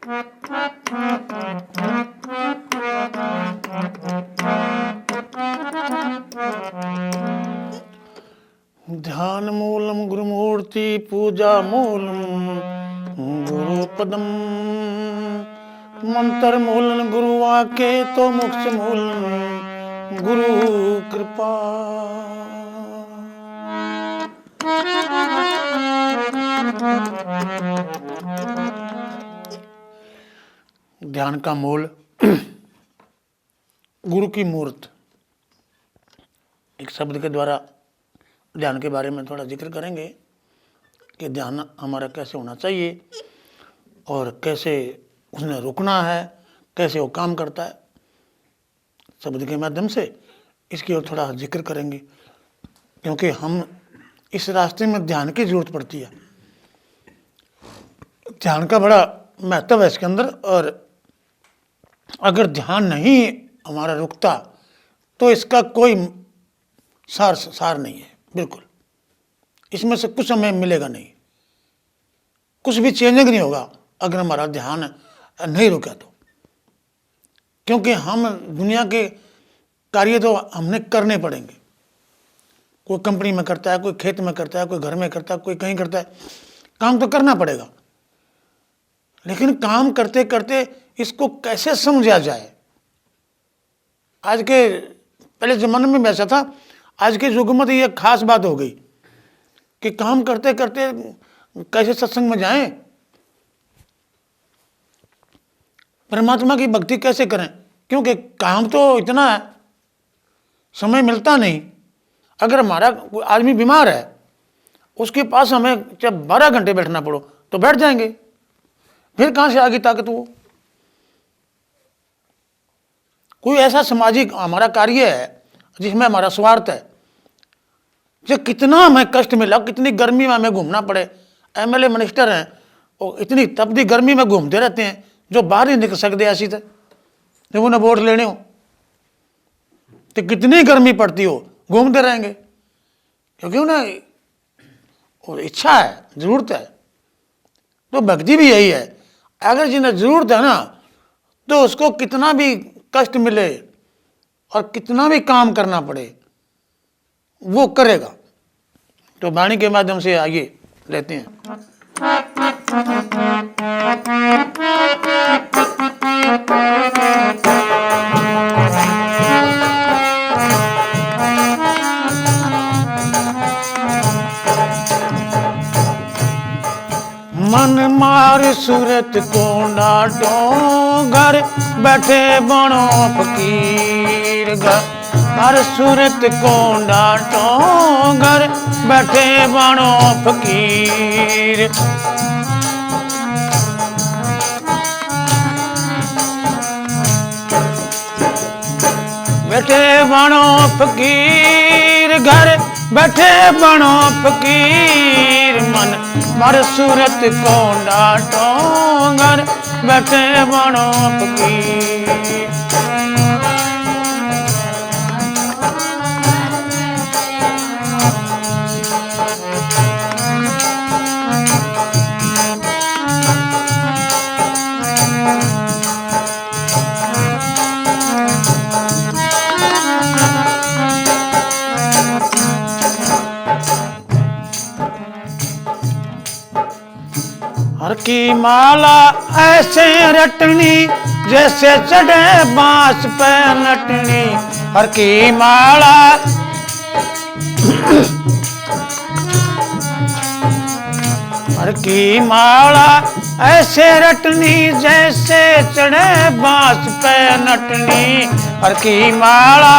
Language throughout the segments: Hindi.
ध्यान मूलम गुरुमूर्ति पूजा मूलम गुरुपदम मंत्र मूलन गुरु वाक्य तो मोक्ष मूलन गुरु कृपा। ध्यान का मूल गुरु की मूर्त। एक शब्द के द्वारा ध्यान के बारे में थोड़ा जिक्र करेंगे कि ध्यान हमारा कैसे होना चाहिए और कैसे उसने रुकना है, कैसे वो काम करता है। शब्द के माध्यम से इसकी ओर थोड़ा जिक्र करेंगे, क्योंकि हम इस रास्ते में ध्यान की जरूरत पड़ती है। ध्यान का बड़ा महत्व है इसके अंदर, और अगर ध्यान नहीं हमारा रुकता तो इसका कोई सार नहीं है। बिल्कुल इसमें से कुछ हमें मिलेगा नहीं, कुछ भी चेंजिंग नहीं होगा अगर हमारा ध्यान नहीं रुका तो। क्योंकि हम दुनिया के कार्य तो हमने करने पड़ेंगे। कोई कंपनी में करता है, कोई खेत में करता है, कोई घर में करता है, कोई कहीं करता है। काम तो करना पड़ेगा, लेकिन काम करते करते इसको कैसे समझा जाए। आज के पहले जमाने में वैसा था, आज के युग में तो ये खास बात हो गई कि काम करते करते कैसे सत्संग में जाएं, परमात्मा की भक्ति कैसे करें। क्योंकि काम तो इतना है, समय मिलता नहीं। अगर हमारा कोई आदमी बीमार है, उसके पास हमें जब 12 घंटे बैठना पड़ो तो बैठ जाएंगे, फिर कहाँ से आगे ताकत वो। कोई ऐसा सामाजिक हमारा कार्य है जिसमें हमारा स्वार्थ है, जो कितना हमें कष्ट मिला, कितनी गर्मी में हमें घूमना पड़े। एमएलए मिनिस्टर हैं, वो इतनी तपदी गर्मी में घूमते रहते हैं, जो बाहर ही निकल सकते ऐसी थे। जब उन्हें वोट लेने हो तो कितनी गर्मी पड़ती हो, घूमते रहेंगे, क्योंकि उन्हें और इच्छा है, जरूरत है। तो भक्ति भी यही है, अगर जिन्हें जरूरत है ना, तो उसको कितना भी कष्ट मिले और कितना भी काम करना पड़े वो करेगा। तो वाणी के माध्यम से आगे लेते हैं। मन मार सूरत को डांटो, घर बैठे बनो फकीर। घर सूरत को डांटो, घर बैठे बनो फकीर। बैठे बनो फकीर, घर बैठे बनो फकीर। मन मार सूरत को डांटो, घर बैठे बनो फकीर। हर की माला ऐसे रटनी, जैसे चढ़े बांस पे लटनी। हर की माला हर की माला ऐसे रटनी, जैसे चढ़े बांस पे नटनी। हर की माला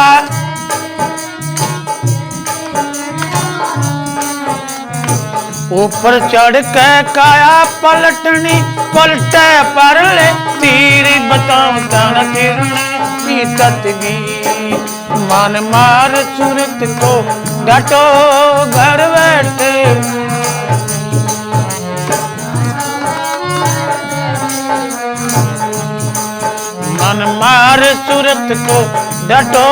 ऊपर चढ़ के काया पलटनी। पलटे पर ले तीर बताऊं तन किरने तत्वी। मन मार सूरत को डांटो, घर बैठे मन मार सूरत को डांटो,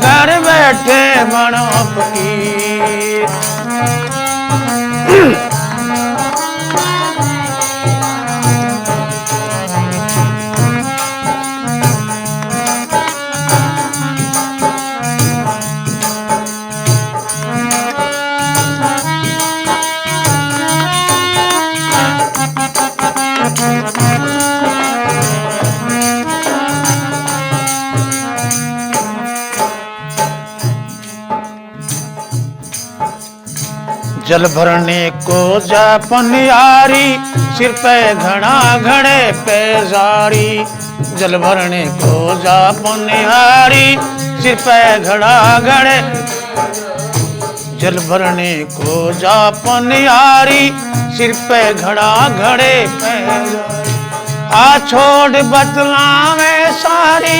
घर बैठे बनो फकीर। जल भरने को जा पनियारी, सिर पे घड़ा घड़े पे जारी। जल भरने को जा पनियारी, सिर पे घड़ा घड़े। जल भरने को जा पनियारी, सिर पे घड़ा घड़े पे। आ छोड़ बदला में सारी,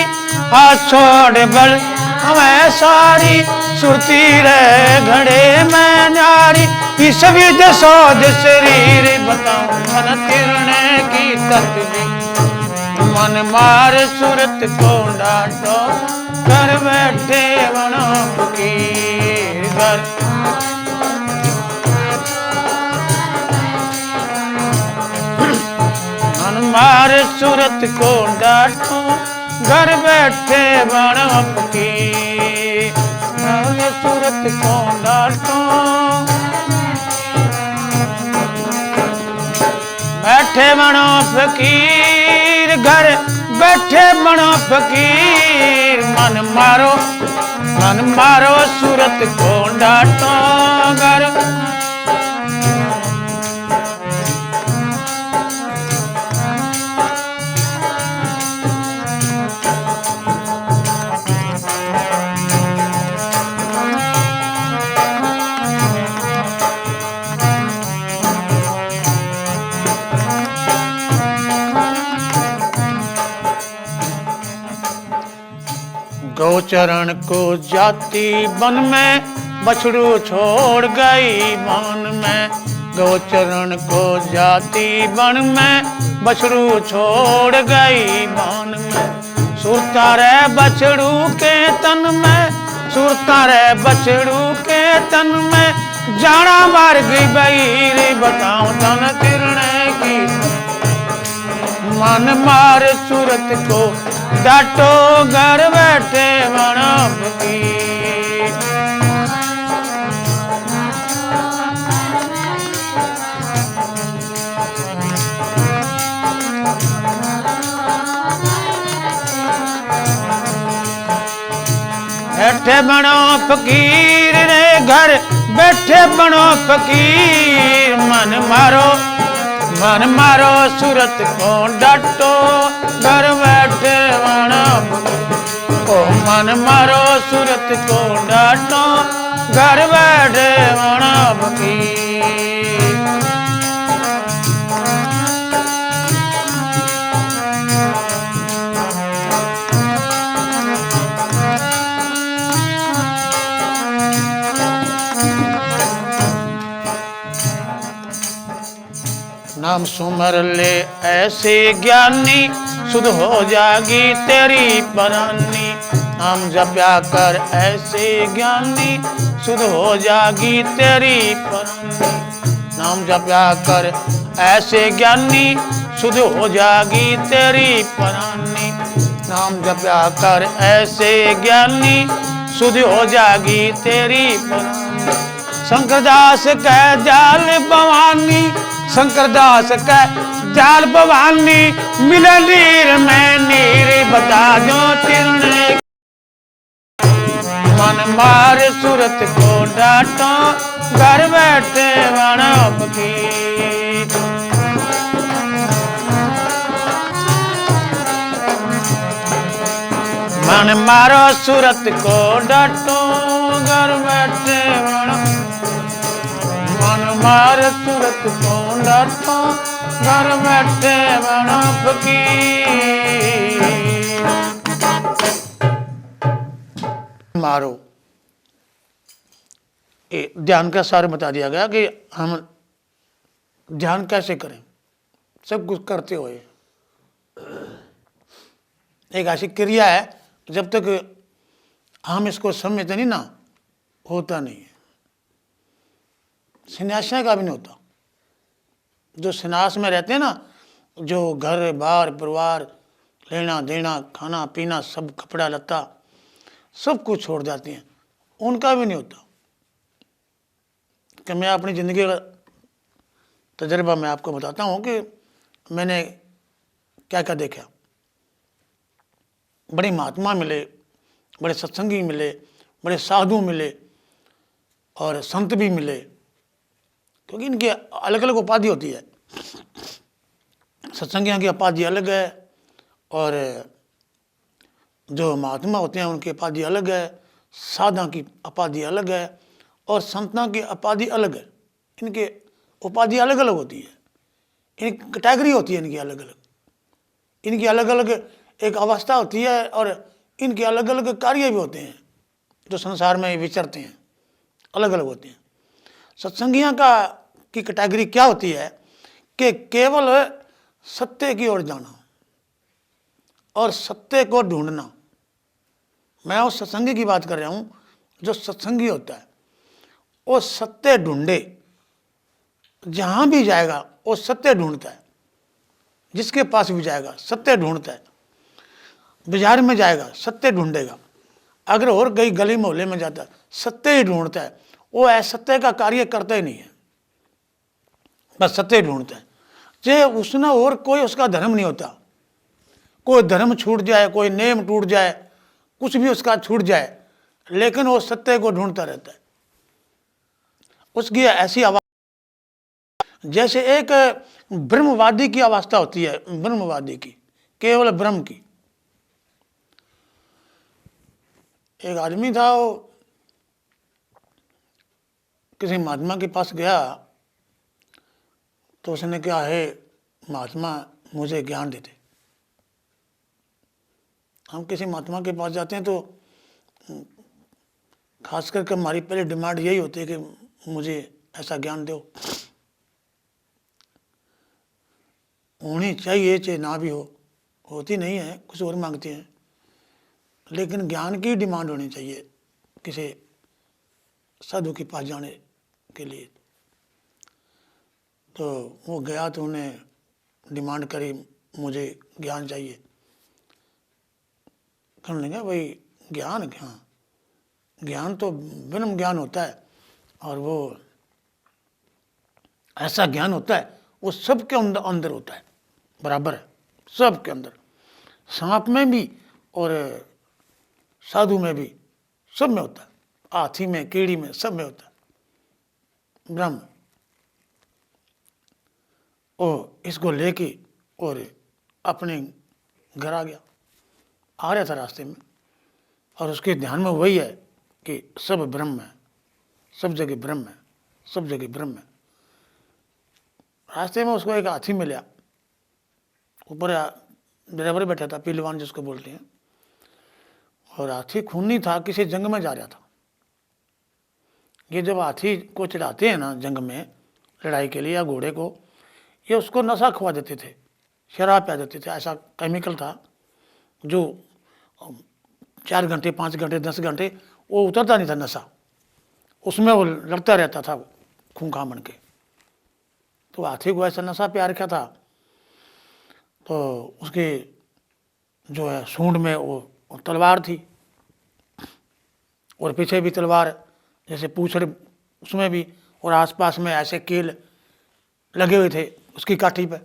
आ छोड़ बल हमें सारी। सुरती रे घड़े में न्यारी, इस विध सोध शरीर बताऊं मन तिरने की तत्वी। मन मार सूरत को डांटो, घर बैठे बनो फकीर। घर मन मार सूरत को डांटो, घर बैठे बनो फकीर। सूरत को डांटो, बैठे बनो फकीर। घर बैठे बनो फकीर। मन मारो सूरत को डांटो। घर गोचरण को जाती वन में, बछड़ू छोड़ गई वन में। गोचरण को जाती वन में, बछड़ू छोड़ गई वन में। सुरता रे बछड़ू के तन में, सुरता रे बछड़ू के तन में। जाना मार गई बहीर, बताऊं तन तिरने की। मन मार सूरत को डांटो, घर बैठे बनो फकीर। बैठे बनो फकीर रे, घर बैठे बनो फकीर। मन मारो सूरत को डांटो, घर बैठे बनो फकीर। ओ मन मारो सूरत को डांटो, घर बैठे बनो फकीर। नाम सुमर ले ऐसे ज्ञानी, सुध हो जागी तेरी परानी। नाम जप्या कर ऐसे ज्ञानी, सुध हो जागी तेरी परानी। नाम जप्या कर ऐसे ज्ञानी, सुध हो जागी तेरी परानी। नाम जप्या कर ऐसे ज्ञानी, सुध हो जागी तेरी परानी। शंकरदास कह जाल भवानी, शंकरदास कह जाल भवानी। मिले नीर में नीर, बता दो तिरने। मन मार सूरत को डांटो, घर बैठे बनो फकीर। मन मारो सूरत को डांटो, घर बैठे बनो। मन मार सूरत को डांटो, घर बैठे बनो फकीर। मारो ध्यान का सार बता दिया गया कि हम ध्यान कैसे करें, सब कुछ करते हुए। एक ऐसी क्रिया है जब तक हम इसको समझते नहीं ना, होता नहीं है। सन्यासियों का भी नहीं होता। जो सन्यास में रहते हैं ना, जो घर बार परिवार लेना देना खाना पीना सब कपड़ा लत्ता सब कुछ छोड़ जाते हैं, उनका भी नहीं होता। कि मैं अपनी ज़िंदगी का तजर्बा मैं आपको बताता हूँ कि मैंने क्या क्या देखा। बड़े महात्मा मिले, बड़े सत्संगी मिले, बड़े साधु मिले और संत भी मिले। क्योंकि इनकी अलग अलग उपाधि होती है। सत्संगियों की उपाधि अलग है और जो महात्मा होते हैं उनकी उपाधि अलग है, साधा की उपाधि अलग है और संतना की उपाधि अलग है। इनके उपाधि अलग अलग होती है, इनकी कैटेगरी होती है इनकी अलग अलग, इनकी अलग अलग एक अवस्था होती है और इनके अलग अलग कार्य भी होते हैं जो संसार में विचरते हैं, अलग अलग होते हैं। सत्संगियों का की कैटेगरी क्या होती है कि केवल सत्य की ओर जाना और सत्य को ढूंढना। मैं उस सत्संगी की बात कर रहा हूँ जो सत्संगी होता है वो सत्य ढूंढे, जहाँ भी जाएगा वो सत्य ढूंढता है, जिसके पास भी जाएगा सत्य ढूंढता है। बाजार में जाएगा सत्य ढूंढेगा, अगर और कहीं गली मोहल्ले में जाता है सत्य ही ढूंढता है। वो असत्य का कार्य करता ही नहीं है, बस सत्य ढूंढता है। जे उसने और कोई उसका धर्म नहीं होता, कोई धर्म छूट जाए, कोई नेम टूट जाए, कुछ भी उसका छूट जाए, लेकिन वो सत्य को ढूंढता रहता है। उसकी ऐसी आवाज जैसे एक ब्रह्मवादी की अवस्था होती है, ब्रह्मवादी की, केवल ब्रह्म की। एक आदमी था, वो किसी महात्मा के पास गया तो उसने कहा, है महात्मा मुझे ज्ञान देते। हम किसी महात्मा के पास जाते हैं तो खास करके हमारी पहले डिमांड यही होती है कि मुझे ऐसा ज्ञान दो। होनी चाहिए चाहे ना भी हो, होती नहीं है, कुछ और मांगते हैं, लेकिन ज्ञान की डिमांड होनी चाहिए किसी साधु के पास जाने के लिए। तो वो गया तो उन्हें डिमांड करी, मुझे ज्ञान चाहिए। कहने लगा, भाई ज्ञान क्या, ज्ञान तो ब्रह्म ज्ञान होता है और वो ऐसा ज्ञान होता है वो सबके अंदर अंदर होता है, बराबर है सबके अंदर, सांप में भी और साधु में भी, सब में होता है, हाथी में कीड़ी में सब में होता है ब्रह्म। और इसको लेके और अपने घर आ गया, आ रहा था रास्ते में, और उसके ध्यान में वही है कि सब ब्रह्म है, सब जगह ब्रह्म है, सब जगह ब्रह्म है। रास्ते में उसको एक हाथी मिला, ऊपर ड्राइवर बैठा था, पहलवान जिसको बोलते हैं, और हाथी खूनी था, किसी जंग में जा रहा था। ये जब हाथी को चढ़ाते हैं ना जंग में लड़ाई के लिए या घोड़े को, ये उसको नशा खवा देते थे, शराब पिला देते थे। ऐसा केमिकल था जो 4 घंटे 5 घंटे 10 घंटे वो उतरता नहीं था नशा, उसमें वो लड़ता रहता था खूंखार बन के। तो हाथी को ऐसा नशा पिया रखा था, तो उसके जो है सूंड में वो तलवार थी और पीछे भी तलवार, जैसे पूछड़ उसमें भी, और आसपास में ऐसे कील लगे हुए थे उसकी काठी पे,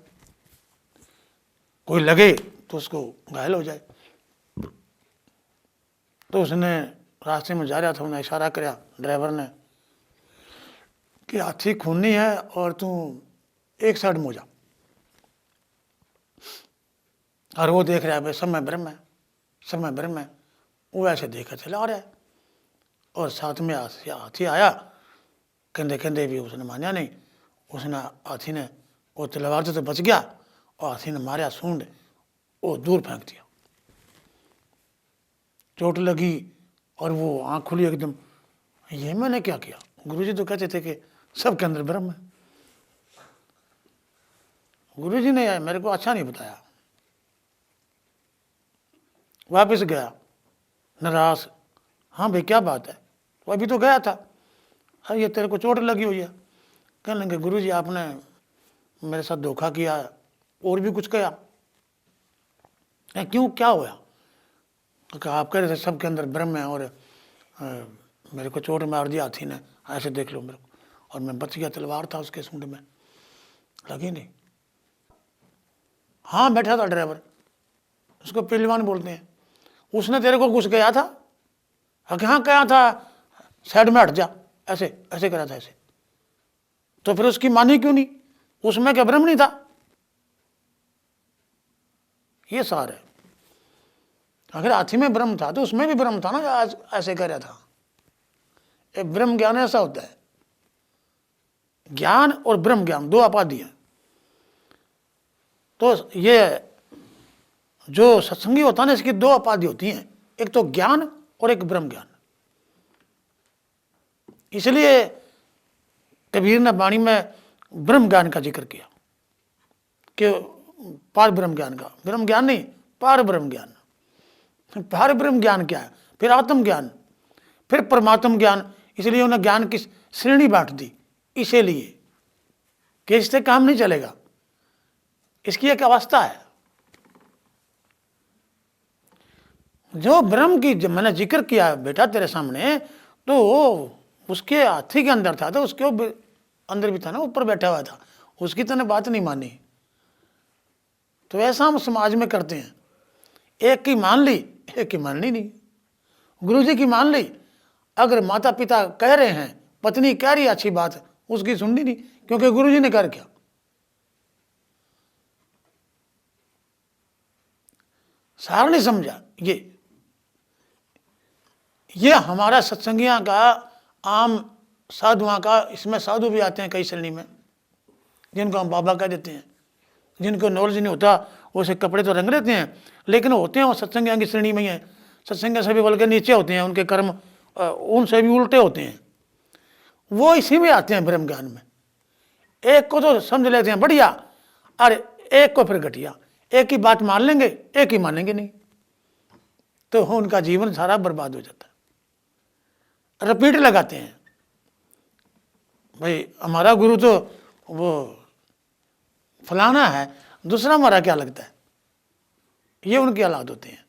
कोई लगे तो उसको घायल हो जाए। तो उसने रास्ते में जा रहा था, उन्हें इशारा किया ड्राइवर ने कि हाथी खूनी है और तू एक साइड में हो जा। और वो देख रहा है भाई सब में ब्रह्म है, सब में ब्रह्म है, वो ऐसे देखा चला आ रहा है। और साथ में हाथी आया, कंधे कंधे भी उसने माना नहीं, उसने हाथी ने वो तलवार से तो बच गया और हाथी ने मारा सूंड, वो दूर फेंक दिया, चोट लगी और वो आँख खुली एकदम, ये मैंने क्या किया? गुरुजी तो कहते थे कि सबके अंदर ब्रह्म है। गुरुजी ने यार मेरे को अच्छा नहीं बताया, वापस गया नाराज। हाँ भाई क्या बात है? तो अभी तो गया था, अरे ये तेरे को चोट लगी हुई है। कहने लगे गुरुजी आपने मेरे साथ धोखा किया और भी कुछ कहा। क्यों, क्या हुआ? तो आप कह रहे थे सबके अंदर ब्रह्म है और मेरे को चोट मार दिया हाथी ने, ऐसे देख लो मेरे को, और मैं बच गया, तलवार था उसके सूंड में, लगी नहीं। हाँ बैठा था ड्राइवर, उसको पहलवान बोलते हैं, उसने तेरे को कुछ कहा था? हाँ कहा था, साइड में हट जा, ऐसे ऐसे करा था ऐसे। तो फिर उसकी मानी क्यों नहीं? उसमें क्या ब्रह्म नहीं था? ये सार है। अगर हाथी में ब्रह्म था तो उसमें भी ब्रह्म था ना, आज ऐसे कह रहा था। ये ब्रह्म ज्ञान ऐसा होता है, ज्ञान और ब्रह्म ज्ञान दो उपाधि हैं। तो ये जो सत्संगी होता है ना, इसकी दो उपाधि होती हैं, एक तो ज्ञान और एक ब्रह्म ज्ञान। इसलिए कबीर ने वाणी में ब्रह्म ज्ञान का जिक्र किया कि पार ब्रह्म ज्ञान का, ब्रह्म ज्ञान नहीं, पार ब्रह्म ज्ञान। पार ब्रह्म ज्ञान क्या है? फिर आत्म ज्ञान, फिर परमात्म ज्ञान। इसलिए उन्हें ज्ञान की श्रेणी बांट दी, इसीलिए कि इससे काम नहीं चलेगा, इसकी एक अवस्था है। जो ब्रह्म की जब मैंने जिक्र किया बेटा तेरे सामने, तो उसके हाथी के अंदर था, तो उसके अंदर भी था ना, ऊपर बैठा हुआ था, उसकी तूने बात नहीं मानी। तो ऐसा हम समाज में करते हैं, एक की मान ली, एक की माननी नहीं। गुरु जी की मान ली, अगर माता पिता कह रहे हैं, पत्नी कह रही है अच्छी बात, उसकी सुननी नहीं, क्योंकि गुरु जी ने कर क्या। सार नहीं समझा। ये हमारा सत्संगियां का, आम साधुओं का, इसमें साधु भी आते हैं कई श्रेणी में, जिनको हम बाबा कह देते हैं, जिनको नॉलेज नहीं होता, वैसे कपड़े तो रंग लेते हैं, लेकिन होते हैं वो सत्संगियां की श्रेणी में ही है। सत्संग से भी बल्कि नीचे होते हैं, उनके कर्म उनसे भी उल्टे होते हैं। वो इसी में आते हैं ब्रह्म ज्ञान में। एक को तो समझ लेते हैं बढ़िया, और एक को फिर घटिया। एक की बात मान लेंगे, एक ही मानेंगे नहीं, तो उनका जीवन सारा बर्बाद हो जाता है। रिपीट लगाते हैं, भाई हमारा गुरु तो वो फलाना है, दूसरा हमारा क्या लगता है, ये उनकी औलाद होते हैं।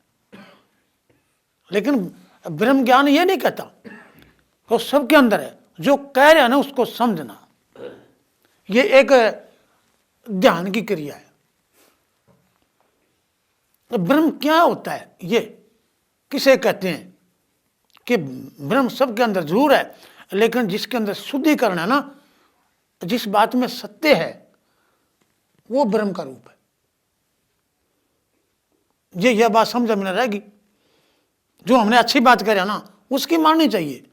लेकिन ब्रह्म ज्ञान ये नहीं कहता, वो सबके अंदर है। जो कह रहे हैं ना उसको समझना, ये एक ध्यान की क्रिया है। तो ब्रह्म क्या होता है, ये किसे कहते हैं कि ब्रह्म सबके अंदर जरूर है, लेकिन जिसके अंदर शुद्धिकरण है ना, जिस बात में सत्य है, वो ब्रह्म का रूप है। यह बात समझ में रहेगी। जो हमने अच्छी बात करे ना, उसकी माननी चाहिए,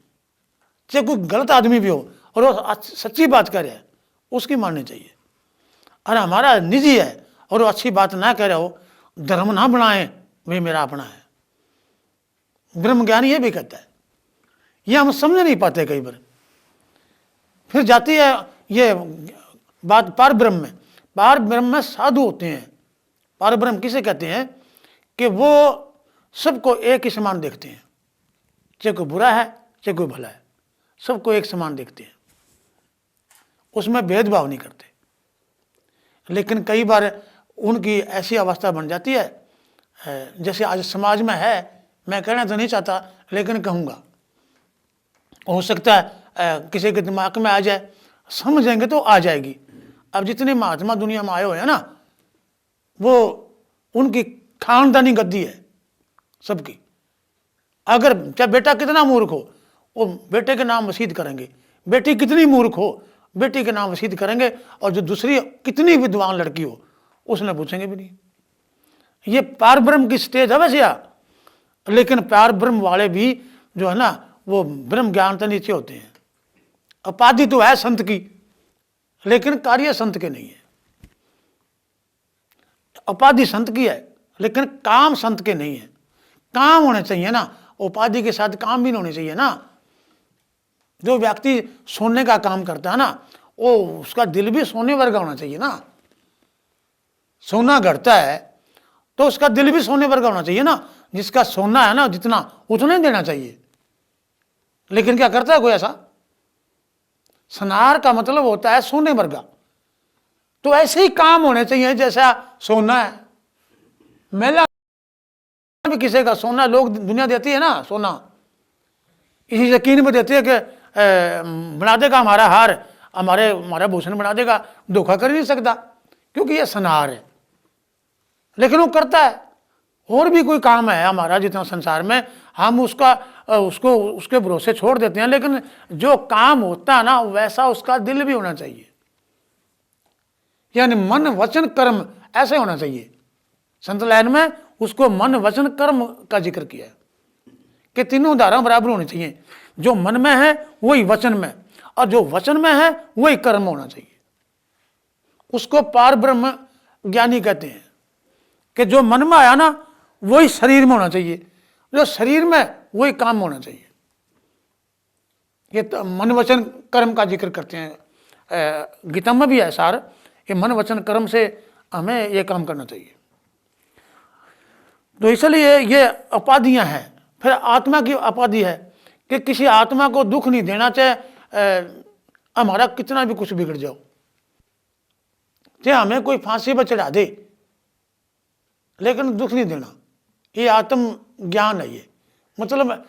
चाहे कोई गलत आदमी भी हो और वो सच्ची बात करे, उसकी माननी चाहिए। और हमारा निजी है और वो अच्छी बात ना कह रहे हो, धर्म ना बनाए, वे मेरा अपना है। ब्रह्म ज्ञान ये भी कहता है, ये हम समझ नहीं पाते कई बार। फिर जाती है ये बात पार ब्रह्म में। पार ब्रह्म में साधु होते हैं। पार ब्रह्म किसे कहते हैं कि वो सबको एक ही समान देखते हैं, चाहे कोई बुरा है चाहे कोई भला है, सबको एक समान देखते हैं, उसमें भेदभाव नहीं करते। लेकिन कई बार उनकी ऐसी अवस्था बन जाती है, जैसे आज समाज में है, मैं कहना तो नहीं चाहता लेकिन कहूँगा, हो सकता है किसी के दिमाग में आ जाए, समझेंगे तो आ जाएगी। अब जितने महात्मा दुनिया में आए हुए हैं ना, वो उनकी खानदानी गद्दी है सबकी। अगर चाहे बेटा कितना मूर्ख हो, वो बेटे के नाम वसीयत करेंगे, बेटी कितनी मूर्ख हो, बेटी के नाम वसीयत करेंगे, और जो दूसरी कितनी विद्वान लड़की हो, उसने पूछेंगे भी नहीं। ये पार ब्रह्म की स्टेज है वैसे, लेकिन पार ब्रह्म वाले भी जो है ना, वो ब्रह्म ज्ञान से नीचे होते हैं। उपाधि तो है संत की, लेकिन कार्य संत के नहीं है। उपाधि संत की है, लेकिन काम संत के नहीं है। काम होने चाहिए ना, उपाधि के साथ काम भी होने चाहिए ना। जो व्यक्ति सोने का काम करता है ना, वो उसका दिल भी सोने वर्गा होना चाहिए ना। सोना घटता है तो उसका दिल भी सोने वर्गा होना चाहिए ना। जिसका सोना है ना जितना, उतना ही देना चाहिए। लेकिन क्या करता है कोई ऐसा? सनार का मतलब होता है सोने वर्गा। तो ऐसे ही काम होने चाहिए जैसा सोना है। मेला भी किसी का सोना लोग दुनिया देती है ना, सोना इसी यकीन में देती है कि बना देगा हमारा हार, हमारा भूषण बना देगा। धोखा कर नहीं सकता, क्योंकि ये सनार है। लेकिन वो करता है। और भी कोई काम है हमारा जितना संसार में, हम उसको उसके भरोसे छोड़ देते हैं। लेकिन जो काम होता है ना, वैसा उसका दिल भी होना चाहिए। यानी मन वचन कर्म ऐसे होना चाहिए। संत लाइन में उसको मन वचन कर्म का जिक्र किया है कि तीनों धाराएं बराबर होनी चाहिए। जो मन में है वही वचन में, और जो वचन में है वही कर्म होना चाहिए। उसको पार ब्रह्म ज्ञानी कहते हैं कि जो मन में आया ना वही शरीर में होना चाहिए, जो शरीर में वही काम होना चाहिए। ये तो मन वचन कर्म का जिक्र करते हैं। गीता में भी है सार कि मन वचन कर्म से हमें ये काम करना चाहिए। तो इसलिए ये उपाधियां हैं। फिर आत्मा की उपाधि है कि किसी आत्मा को दुख नहीं देना, चाहे हमारा कितना भी कुछ बिगड़ जाओ, चाहे हमें कोई फांसी पर चढ़ा दे, लेकिन दुख नहीं देना। ये आत्म ज्ञान है। ये मतलब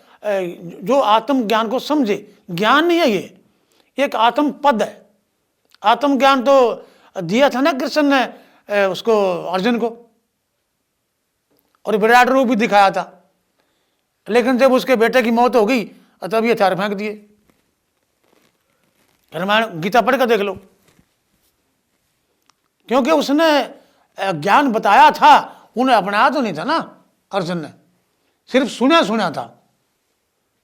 जो आत्म ज्ञान को समझे, ज्ञान नहीं है ये, एक आत्म पद है। आत्म ज्ञान तो दिया था ना कृष्ण ने उसको, अर्जुन को, और विराट रूप भी दिखाया था। लेकिन जब उसके बेटे की मौत हो गई तब ये हथियार फेंक दिए। रामायण गीता पढ़ कर देख लो, क्योंकि उसने ज्ञान बताया था, उन्हें अपनाया तो नहीं था ना। अर्जुन ने सिर्फ सुना था।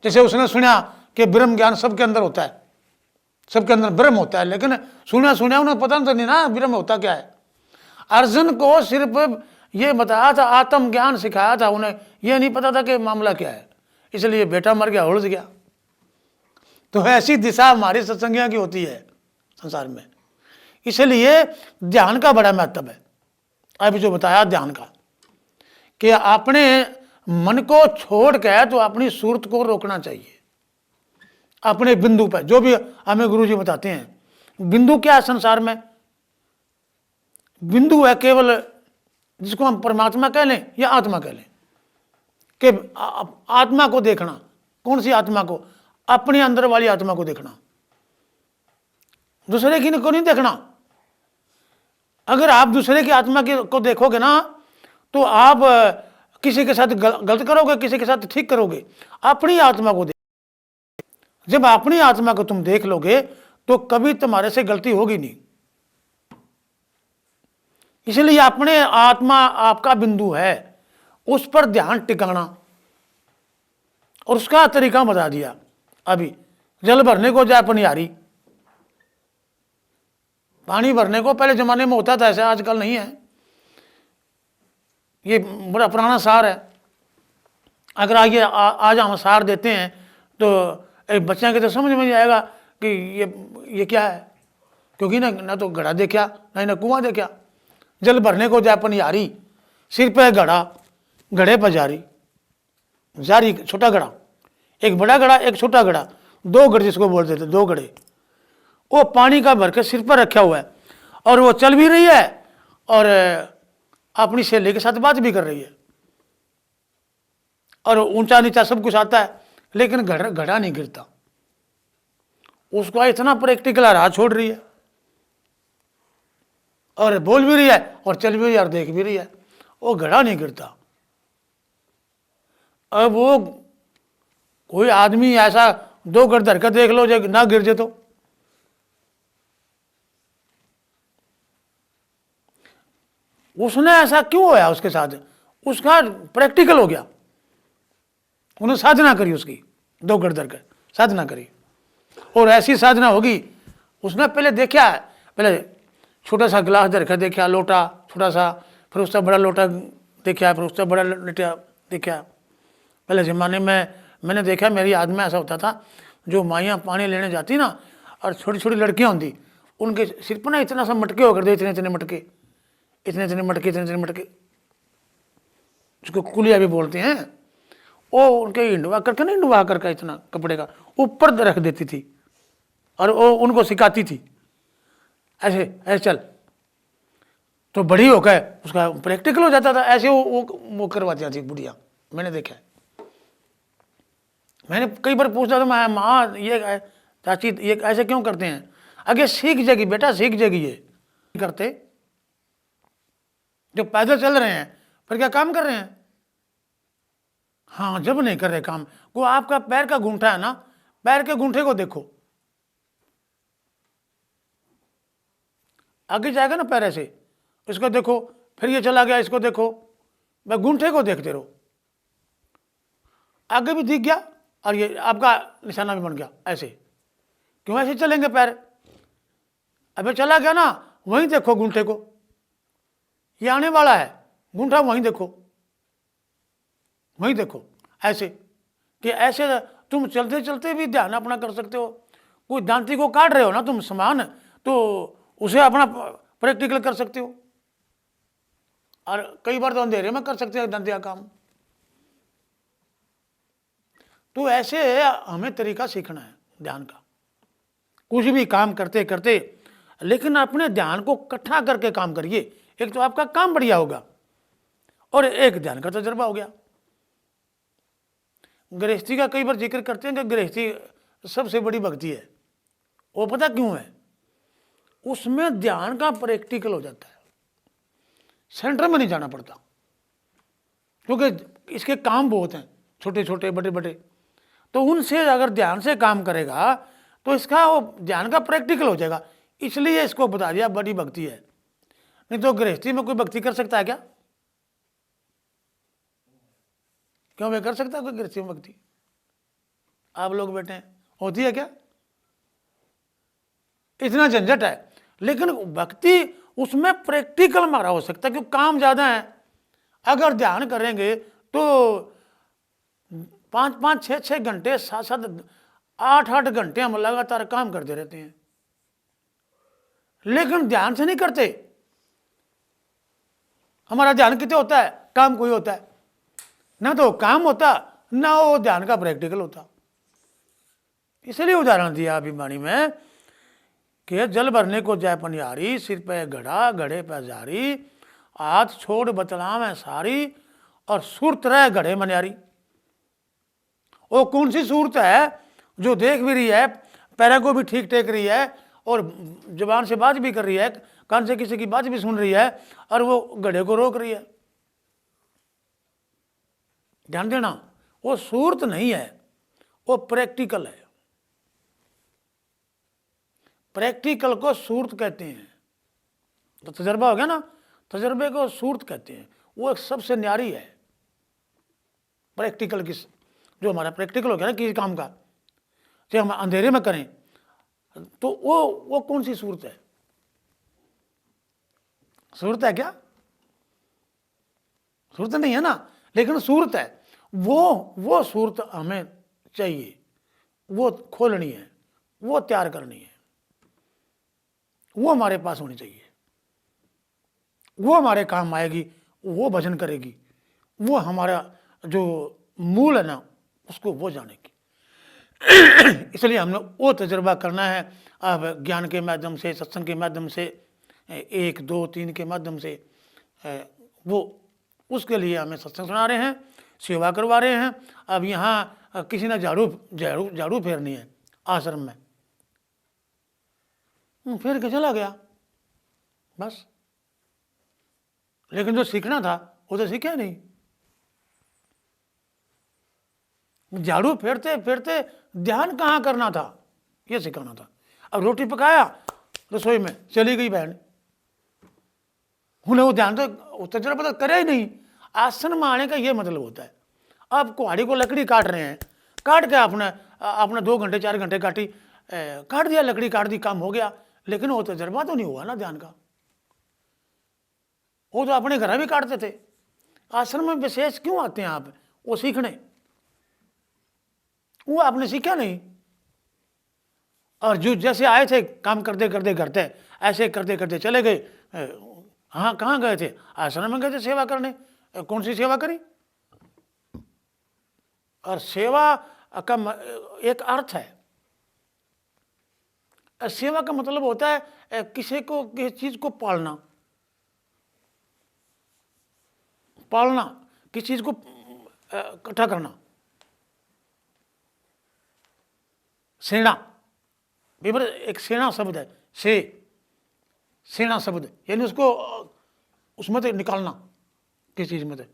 जैसे उसने सुना कि ब्रह्म ज्ञान सबके अंदर होता है, सबके अंदर ब्रह्म होता है, लेकिन सुना उन्हें पता नहीं ना ब्रह्म होता क्या है। अर्जुन को सिर्फ ये बताया था, आत्म ज्ञान सिखाया था, उन्हें यह नहीं पता था कि मामला क्या है। इसलिए बेटा मर गया, उलझ गया। तो ऐसी दिशा हमारी सत्संगियों की होती है संसार में। इसलिए ध्यान का बड़ा महत्व है। अभी जो बताया ध्यान का, कि अपने मन को छोड़ के तो अपनी सूरत को रोकना चाहिए अपने बिंदु पर। जो भी हमें गुरुजी बताते हैं, बिंदु क्या है संसार में? बिंदु है केवल, जिसको हम परमात्मा कह लें या आत्मा कह लें, कि आत्मा को देखना। कौन सी आत्मा को? अपने अंदर वाली आत्मा को देखना, दूसरे की को नहीं देखना। अगर आप दूसरे की आत्मा को देखोगे ना, तो आप किसी के साथ गलत करोगे, किसी के साथ ठीक करोगे। अपनी आत्मा को देख, जब अपनी आत्मा को तुम देख लोगे तो कभी तुम्हारे से गलती होगी नहीं। इसलिए अपने आत्मा आपका बिंदु है, उस पर ध्यान टिकाना। और उसका तरीका बता दिया। अभी जल भरने को जाए पनियारी, पानी भरने को पहले जमाने में होता था ऐसे, आजकल नहीं है। ये बड़ा पुराना सार है। अगर आगे आज हम सार देते हैं तो एक बच्चे के तो समझ में नहीं आएगा कि ये क्या है, क्योंकि ना तो घड़ा देखा, ना कुआं देखा। जल भरने को जाए पनियारी, सिर पे घड़ा, घड़े पर जारी छोटा घड़ा, एक बड़ा घड़ा एक छोटा घड़ा, दो घड़े जिसको बोलते थे, दो घड़े। वो पानी का भर के सिर पर रखा हुआ है, और वो चल भी रही है और अपनी सहेली के साथ बात भी कर रही है, और ऊंचा नीचा सब कुछ आता है, लेकिन घड़ा नहीं गिरता। उसको इतना प्रैक्टिकल राह छोड़ रही है, और बोल भी रही है और चल भी रही है और देख भी रही है, वो घड़ा नहीं गिरता। अब वो कोई आदमी ऐसा दो घड़ धर कर देख लो जो ना गिर जाए तो उसने ऐसा क्यों होया उसके साथ? उसका प्रैक्टिकल हो गया, उन्हें साधना करी, उसकी दो घड़ धर कर साधना करी। और ऐसी साधना होगी, उसने पहले देखा है, पहले छोटा सा गिलास धर कर देखा, लोटा छोटा सा, फिर उससे बड़ा लोटा देखा, फिर उससे बड़ा लोटा देखा। पहले ज़माने में मैंने देखा, मेरी याद में ऐसा होता था, जो माइयाँ पानी लेने जाती ना, और छोटी छोटी लड़कियाँ होती, उनके सिर पर ना इतना सा मटके होकर दे, इतने इतने मटके, इतने इतने मटके, इतने इतने मटके, उसको कुलिया भी बोलते हैं। वो उनके हिंडवा करके नहीं, हिंडवा करके इतना कपड़े का ऊपर रख देती थी, और वो उनको सिखाती थी ऐसे ऐसे चल, तो बड़ी हो गए उसका प्रैक्टिकल हो जाता था। ऐसे वो करवाती थी बुढ़िया, मैंने देखा है। मैंने कई बार पूछता था, मैं माँ ये चाची ये ऐसे क्यों करते हैं? आगे सीख जाएगी बेटा, सीख जाएगी। ये करते जो पैदल चल रहे हैं, फिर क्या काम कर रहे हैं? हाँ, जब नहीं कर रहे काम, वो आपका पैर का घूंठा है ना, पैर के घूंठे को देखो, आगे जाएगा ना पैर ऐसे, इसको देखो, फिर ये चला गया, इसको देखो, मैं गुंठे को देखते रहो, आगे भी दिख गया और ये आपका निशाना भी बन गया ऐसे। क्यों ऐसे चलेंगे पैर? अबे चला गया ना, वहीं देखो गुंठे को, ये आने वाला है, गुंठा वहीं देखो, वहीं देखो ऐसे। कि ऐसे तुम चलते चलते भी ध्यान अपना कर सकते हो। कोई दांती को काट रहे हो ना तुम सामान, तो उसे अपना प्रैक्टिकल कर सकते हो। और कई बार तो अंधेरे में कर सकते हैं दांती का काम। तो ऐसे हमें तरीका सीखना है ध्यान का, कुछ भी काम करते करते, लेकिन अपने ध्यान को इकट्ठा करके काम करिए। एक तो आपका काम बढ़िया होगा और एक ध्यान का तजुर्बा हो गया। गृहस्थी का कई बार जिक्र करते हैं कि गृहस्थी सबसे बड़ी भक्ति है। वो पता क्यों है? उसमें ध्यान का प्रैक्टिकल हो जाता है, सेंटर में नहीं जाना पड़ता, क्योंकि इसके काम बहुत हैं, छोटे छोटे बड़े बड़े। तो उनसे अगर ध्यान से काम करेगा तो इसका वो ध्यान का प्रैक्टिकल हो जाएगा। इसलिए इसको बता दिया बड़ी भक्ति है। नहीं तो गृहस्थी में कोई भक्ति कर सकता है क्या? क्यों मैं कर सकता कोई गृहस्थी में भक्ति? आप लोग बैठे हैं, होती है क्या? इतना झंझट है। लेकिन भक्ति उसमें प्रैक्टिकल हमारा हो सकता है, क्योंकि काम ज्यादा है। अगर ध्यान करेंगे तो 5-5, 6-6 घंटे, 7-7, 8-8 घंटे हम लगातार काम करते रहते हैं, लेकिन ध्यान से नहीं करते। हमारा ध्यान कितने होता है? काम कोई होता है ना, तो काम होता ना वो ध्यान का प्रैक्टिकल होता। इसलिए उदाहरण दिया अभी वाणी में कि जल भरने को जय पनियारी, सिर पे घड़ा घड़े पे जारी, हाथ छोड़ बतला में सारी, और सूरत रह घड़े मनियारी। वो कौन सी सूरत है जो देख भी रही है, पैरों को भी ठीक टेक रही है, और जुबान से बात भी कर रही है, कान से किसी की बात भी सुन रही है, और वो घड़े को रोक रही है। ध्यान देना, वो सूरत नहीं है, वो प्रैक्टिकल है। प्रैक्टिकल को सूरत कहते हैं। तो तजर्बा हो गया ना, तजर्बे को सूरत कहते हैं। वो एक सबसे न्यारी है प्रैक्टिकल की, जो हमारा प्रैक्टिकल हो गया ना किसी काम का, चाहे हम अंधेरे में करें, तो वो कौन सी सूरत है? सूरत है क्या? सूरत नहीं है ना, लेकिन सूरत है। वो सूरत हमें चाहिए, वो खोलनी है, वो तैयार करनी है, वो हमारे पास होनी चाहिए। वो हमारे काम आएगी, वो भजन करेगी, वो हमारा जो मूल है ना उसको वो जानेगी। इसलिए हमने वो तजुर्बा करना है। अब ज्ञान के माध्यम से, सत्संग के माध्यम से, 1, 2, 3 के माध्यम से, वो उसके लिए हमें सत्संग सुना रहे हैं, सेवा करवा रहे हैं। अब यहाँ किसी ने झाड़ू फेरनी है आश्रम में, फेर के चला गया बस, लेकिन जो सीखना था वो तो सीखा नहीं। झाड़ू फेरते फेरते ध्यान कहाँ करना था ये सिखाना था। अब रोटी पकाया रसोई में, चली गई बहन, उन्हें वो ध्यान तो तजुर्बा तो करे ही नहीं। आसन में आने का ये मतलब होता है। अब कुहाड़ी को लकड़ी काट रहे हैं, काट के आपने 2 घंटे 4 घंटे काटी, काट दिया, लकड़ी काट दी, काम हो गया, लेकिन वो तजुर्बा तो नहीं हुआ ना ध्यान का। वो तो अपने घर भी काटते थे। आश्रम में विशेष क्यों आते हैं आप? वो सीखने, वो आपने सीखा नहीं। और जो जैसे आए थे काम करते करते करते ऐसे करते करते चले गए। हाँ, कहाँ गए थे? आश्रम में गए थे सेवा करने। कौन सी सेवा करी? और सेवा का एक अर्थ है। सेवा का मतलब होता है किसी चीज को पालना, किसी चीज को इकट्ठा करना। सेना, एक सेना शब्द है, सेना शब्द, यानी उसको उसमें से निकालना, किस चीज में से,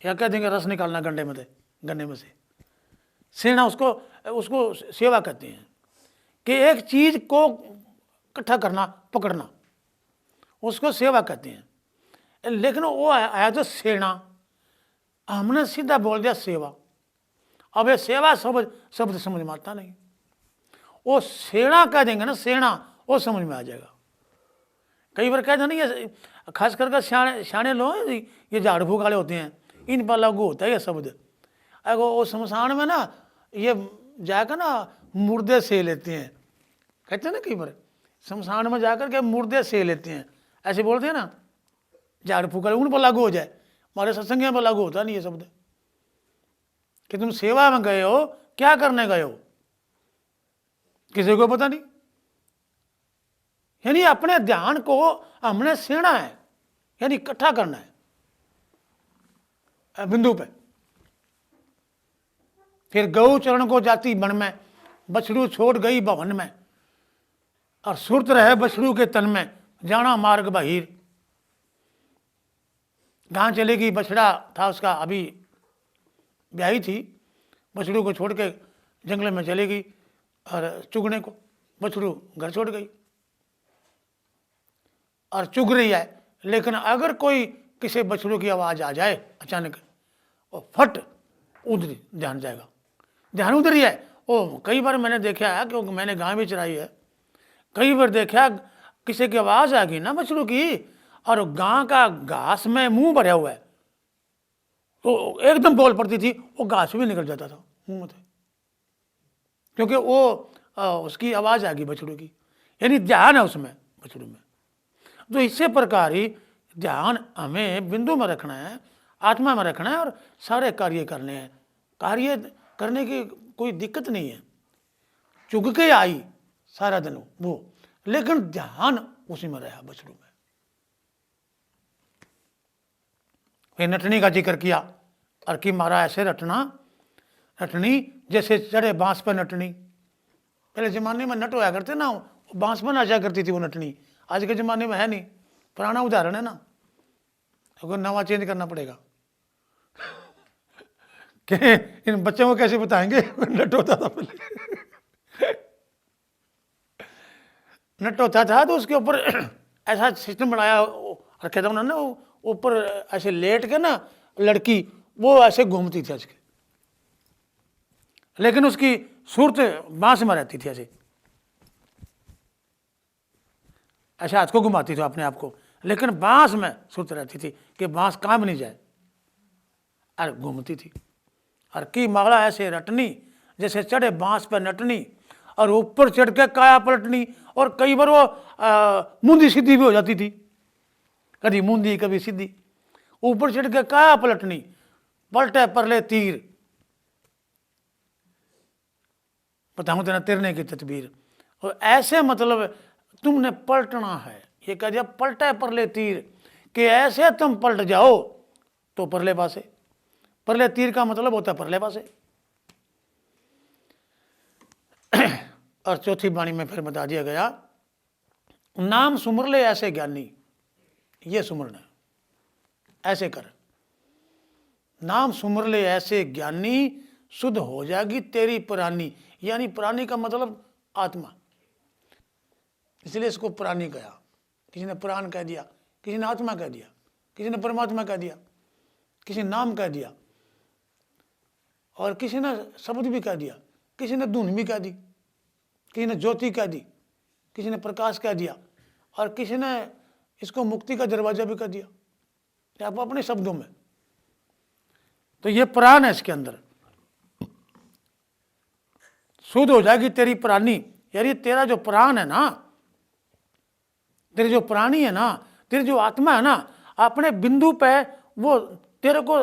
या कह देंगे रस निकालना गन्ने में से। सेना, उसको सेवा कहते हैं कि एक चीज को इकट्ठा करना, पकड़ना। उसको सेवा कहते हैं। लेकिन वो आया तो सेना, हमने सीधा बोल दिया सेवा। अब ये सेवा शब्द समझ में आता नहीं, वो सेना कह देंगे ना, सेना, वो समझ में आ जाएगा। कई बार कहते हैं ना, ये खास करके सियाने लोग, ये झाड़ फूक वाले होते हैं, इन पर लागू होता है ये शब्द। अगर वो शमशान में ना ये जाकर ना मुर्दे से लेते हैं, कहते हैं ना कई बार शमशान में जाकर के मुर्दे से लेते हैं, ऐसे बोलते हैं ना, झाड़ फूक वाले, उन पर लागू हो जाए। हमारे सत्संग पर लागू होता नहीं ये शब्द कि तुम सेवा में गए हो, क्या करने गए हो, किसी को पता नहीं। यानी अपने ध्यान को हमने सेना है, यानी इकट्ठा करना है बिंदु पे। फिर गौ चरण को जाती बन में, बछड़ू छोड़ गई भवन में, और सुरत रहे बछड़ू के तन में, जाना मार्ग बहिर। कहाँ चलेगी, बछड़ा था उसका, अभी ब्याही थी, बछड़ू को छोड़ के जंगल में चली गई और चुगने को, बछड़ू घर छोड़ गई और चुग रही है। लेकिन अगर कोई किसी बछड़ू की आवाज़ आ जाए अचानक, और फट उधर ध्यान जाएगा, ध्यान उधर ही है। वो कई बार मैंने देखा है, क्योंकि मैंने गाय भी चराई है, कई बार देखा किसी की आवाज़ आ गई ना बछड़ू की, और गां का घास में मुंह भरा हुआ है, तो एकदम बोल पड़ती थी, वो घास भी निकल जाता था मुंह में, क्योंकि वो उसकी आवाज़ आ गई बछड़ू की, यानी ध्यान है उसमें बछड़ू में। तो इसी प्रकार ही ध्यान हमें बिंदु में रखना है, आत्मा में रखना है, और सारे कार्य करने हैं। कार्य करने की कोई दिक्कत नहीं है, चुग के आई सारा दिन वो, लेकिन ध्यान उसी में रहा बछड़ू में। फिर नटनी का जिक्र किया, और कि मारा ऐसे रटना, नटनी जैसे चढ़े बांस पर नटनी। पहले जमाने में नट होया करते ना, बांस पर नाचा करती थी वो नटनी, आज के ज़माने में है नहीं, पुराना उदाहरण है ना, अगर नवा चेंज करना पड़ेगा। कि इन बच्चों को कैसे बताएंगे नट होता था पहले। नट होता था तो उसके ऊपर ऐसा सिस्टम बनाया रखे था उन्होंने, ऊपर ऐसे लेट के ना लड़की वो ऐसे घूमती थी ऐसे, लेकिन उसकी सूरत बांस में रहती थी, ऐसे ऐसे हाथ को घुमाती थी अपने आप को, लेकिन बांस में सूरत रहती थी कि बांस काम नहीं जाए, और घूमती थी। और की माला ऐसे रटनी जैसे चढ़े बांस पर नटनी, और ऊपर चढ़ के काया पलटनी। और कई बार वो मुंदी सीधी भी हो जाती थी, कभी मुंदी कभी सीधी, ऊपर चढ़ के काया पलटनी, पलटे परले तीर, बताऊं तेरा तिरने की तदबीर। और ऐसे मतलब तुमने पलटना है, ये कह दिया पलटे परले तीर, कि ऐसे तुम पलट जाओ तो परले पासे। परले तीर का मतलब होता है परले पासे। और चौथी वाणी में फिर बता दिया गया, नाम सुमर ले ऐसे ज्ञानी, ये सुमरना ऐसे कर, नाम सुमर ले ऐसे ज्ञानी, शुद्ध हो जाएगी तेरी प्राणी। यानी प्राणी का मतलब आत्मा, इसलिए इसको प्राणी कहा। किसी ने प्राण कह दिया, किसी ने आत्मा कह दिया, किसी ने परमात्मा कह दिया, किसी ने नाम कह दिया, और किसी ने शब्द भी कह दिया, किसी ने धुन भी कह दी, किसी ने ज्योति कह दी, किसी ने प्रकाश कह दिया, और किसी ने इसको मुक्ति का दरवाजा भी कह दिया, आप अपने शब्दों में। तो ये प्राण है, इसके अंदर शुद्ध हो जाएगी तेरी प्राणी। यानी तेरा जो प्राण है ना, तेरी जो प्राणी है ना, तेरी जो आत्मा है ना, अपने बिंदु पे वो तेरे को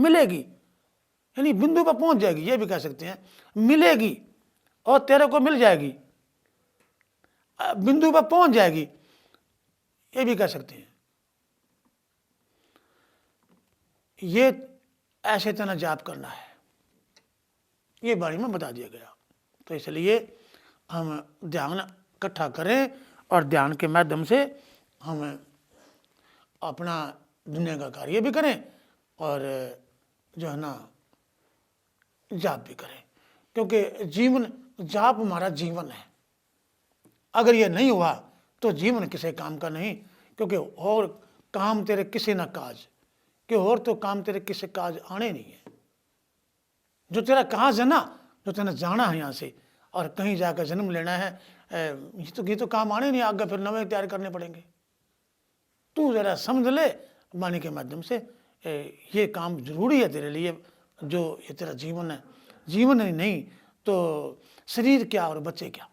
मिलेगी, यानी बिंदु पे पहुंच जाएगी, ये भी कह सकते हैं, मिलेगी और तेरे को मिल जाएगी, बिंदु पे पहुंच जाएगी, ये भी कह सकते हैं। ये ऐसे तना जाप करना है, ये बारे में बता दिया गया। तो इसलिए हम ध्यान इकट्ठा करें, और ध्यान के माध्यम से हम अपना दुनिया का कार्य भी करें, और जो है ना जाप भी करें, क्योंकि जीवन, जाप हमारा जीवन है। अगर ये नहीं हुआ तो जीवन किसी काम का नहीं। क्योंकि और काम तेरे किसी ना काज, कि और तो काम तेरे किसी काज आने नहीं है। जो तेरा काज है ना, जो तेने जाना है यहाँ से और कहीं जाकर जन्म लेना है, ये तो काम आने नहीं, आगे फिर नवे तैयार करने पड़ेंगे। तू जरा समझ ले वाणी के माध्यम से, ये काम जरूरी है तेरे लिए, जो ये तेरा जीवन है। जीवन ही नहीं तो शरीर क्या और बच्चे क्या।